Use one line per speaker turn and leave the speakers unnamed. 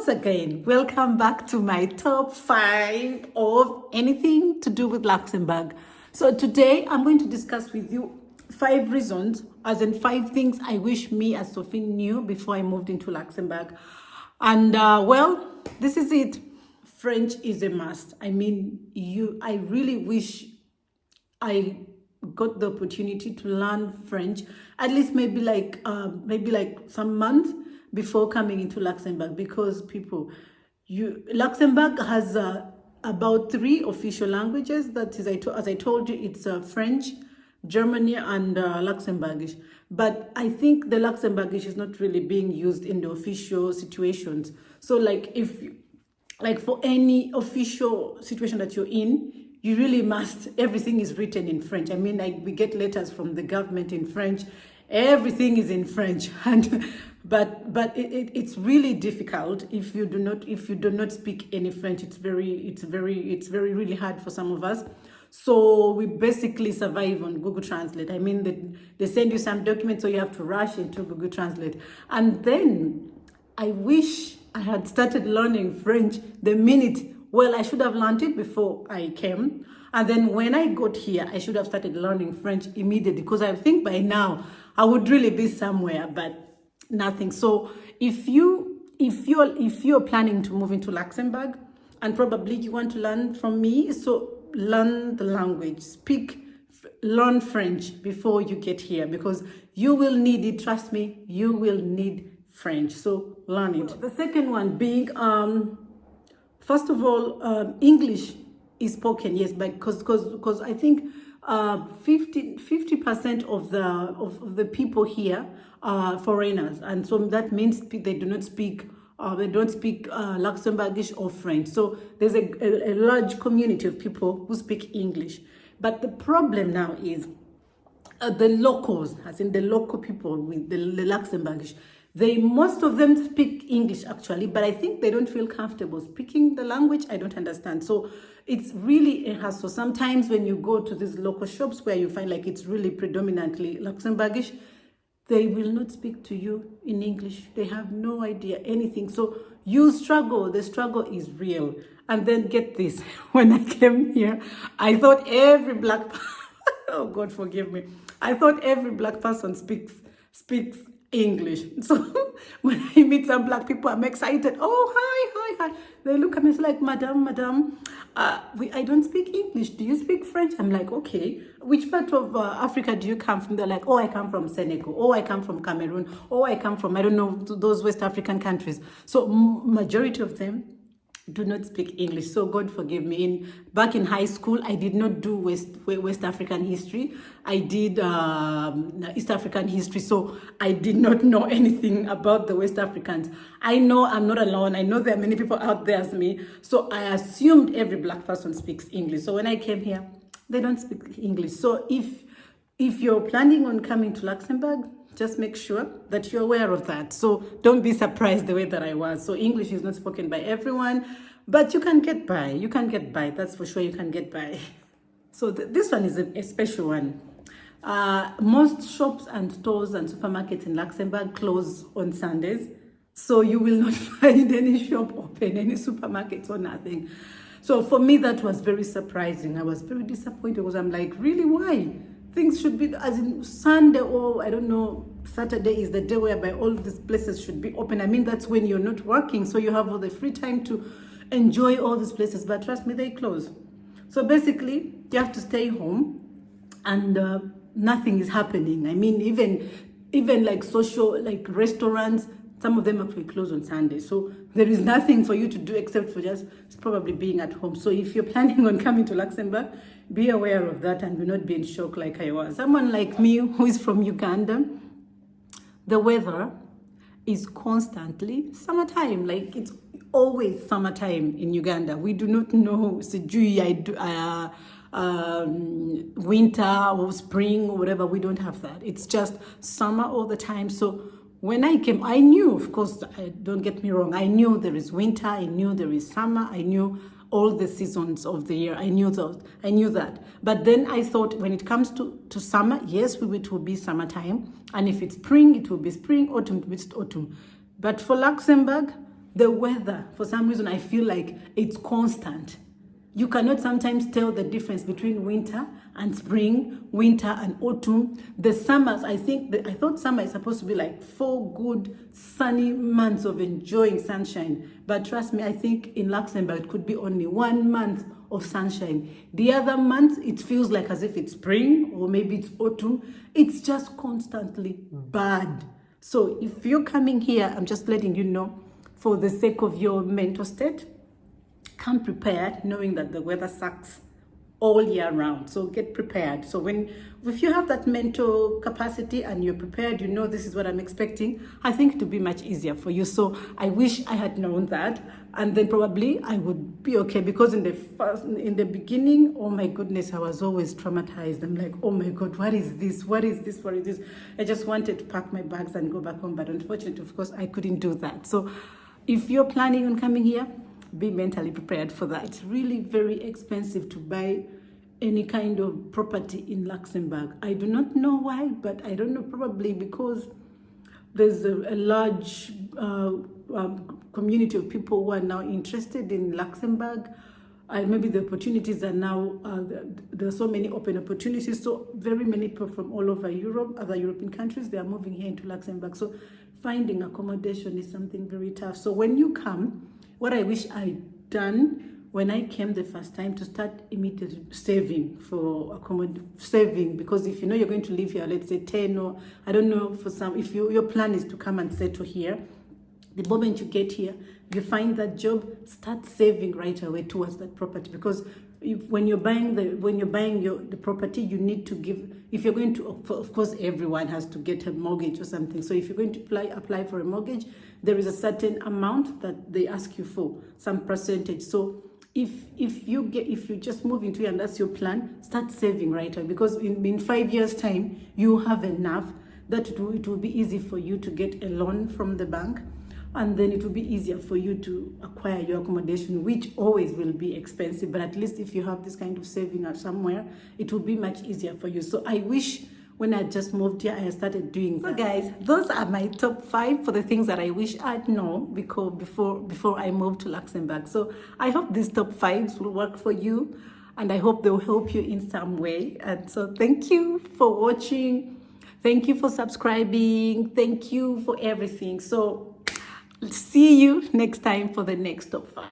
once again, welcome back to my top 5 of anything to do with Luxembourg. So today I'm going to discuss with you 5 reasons, as in 5 things I wish me as Sophie knew before I moved into Luxembourg. And well, this is it. French is a must. I really wish I got the opportunity to learn French, at least maybe like some months before coming into Luxembourg, because Luxembourg has about 3 official languages. That is, as I told you, it's French, Germany, and Luxembourgish. But I think the Luxembourgish is not really being used in the official situations. So for any official situation that you're in, you really must, everything is written in French. I mean, we get letters from the government in French. Everything is in French, but it's really difficult if you do not speak any French. It's very really hard for some of us. So we basically survive on Google Translate. I mean, they send you some documents, so you have to rush into Google Translate. And then I wish I had started learning French the minute. Well, I should have learned it before I came. And then when I got here, I should have started learning French immediately, because I think by now I would really be somewhere, but nothing. So if you're planning to move into Luxembourg, and probably you want to learn from me, so learn the language, learn French before you get here, because you will need it. Trust me, you will need French. So learn it. The second one being, first of all, English is spoken, yes, but because I think 50% of the people here are foreigners, and so that means they don't speak Luxembourgish or French. So there's a large community of people who speak English. But the problem now is the locals, as in the local people with the Luxembourgish. Most of them speak English actually, but I think they don't feel comfortable speaking the language. I don't understand. So it's really a hassle. Sometimes when you go to these local shops where you find like it's really predominantly Luxembourgish, they will not speak to you in English. They have no idea anything. So you struggle. The struggle is real. And then get this. When I came here, I thought every black oh God, forgive me. I thought every black person speaks English. So when I meet some black people, I'm excited. Oh, hi. They look at me, it's like, madam, I don't speak English. Do you speak French? I'm like, okay. Which part of Africa do you come from? They're like, oh, I come from Senegal. Oh, I come from Cameroon. Oh, I come from, I don't know, those West African countries. So majority of them do not speak English. So God forgive me. Back in high school, I did not do West African history. I did East African history. So I did not know anything about the West Africans. I know I'm not alone. I know there are many people out there as me. So I assumed every black person speaks English. So when I came here, they don't speak English. So if you're planning on coming to Luxembourg, just make sure that you're aware of that. So don't be surprised the way that I was. So English is not spoken by everyone, but you can get by. You can get by. That's for sure. You can get by. So this one is a special one. Most shops and stores and supermarkets in Luxembourg close on Sundays. So you will not find any shop open, any supermarkets or nothing. So for me, that was very surprising. I was very disappointed because I'm like, really, why? Things should be, as in Sunday or I don't know, Saturday is the day whereby all these places should be open. I mean, that's when you're not working, so you have all the free time to enjoy all these places. But trust me, they close. So basically, you have to stay home, and nothing is happening. I mean, even like social, like restaurants, some of them actually close on Sunday. So there is nothing for you to do except for just probably being at home. So if you're planning on coming to Luxembourg, be aware of that and do not be in shock like I was. Someone like me who is from Uganda, the weather is constantly summertime. Like it's always summertime in Uganda. We do not know winter or spring or whatever. We don't have that. It's just summer all the time. So when I came, I knew, of course, don't get me wrong, I knew there is winter, I knew there is summer, I knew all the seasons of the year. I knew that. But then I thought when it comes to summer, yes, it will be summertime. And if it's spring, it will be spring, autumn, it will be autumn. But for Luxembourg, The weather, for some reason, I feel like it's constant. You cannot sometimes tell the difference between winter and spring, winter and autumn. The summers, I thought summer is supposed to be like 4 good sunny months of enjoying sunshine. But trust me, I think in Luxembourg, it could be only 1 month of sunshine. The other month, it feels like as if it's spring or maybe it's autumn. It's just constantly bad. So if you're coming here, I'm just letting you know, for the sake of your mental state, come prepared, knowing that the weather sucks all year round. So get prepared. So if you have that mental capacity and you're prepared, you know this is what I'm expecting, I think it will be much easier for you. So I wish I had known that, and then probably I would be okay, because in the beginning, oh my goodness, I was always traumatized. I'm like, oh my God, what is this? What is this? What is this? I just wanted to pack my bags and go back home, but unfortunately, of course, I couldn't do that. So if you're planning on coming here, be mentally prepared for that. It's really very expensive to buy any kind of property in Luxembourg. I do not know why, but I don't know, probably because there's a large community of people who are now interested in Luxembourg. Maybe the opportunities are now, there are so many open opportunities. So very many people from all over Europe, other European countries, they are moving here into Luxembourg. So finding accommodation is something very tough. So when you come, what I wish I'd done when I came the first time, to start immediately saving because if you know you're going to live here, let's say 10, or I don't know, for some, if your plan is to come and settle here, the moment you get here, you find that job, start saving right away towards that property, because when you're buying the property, you need to give, if you're going to, of course, everyone has to get a mortgage or something. So if you're going to apply for a mortgage, there is a certain amount that they ask you for, some percentage. So if you just move into it and that's your plan, start saving right away, because in 5 years' time, you have enough that it will be easy for you to get a loan from the bank. And then it will be easier for you to acquire your accommodation, which always will be expensive. But at least if you have this kind of saving somewhere, it will be much easier for you. So I wish when I just moved here, I started doing that. So guys, those are my top 5 for the things that I wish I'd known before I moved to Luxembourg. So I hope these top 5s will work for you, and I hope they'll help you in some way. And so thank you for watching. Thank you for subscribing. Thank you for everything. So see you next time for the next top 5.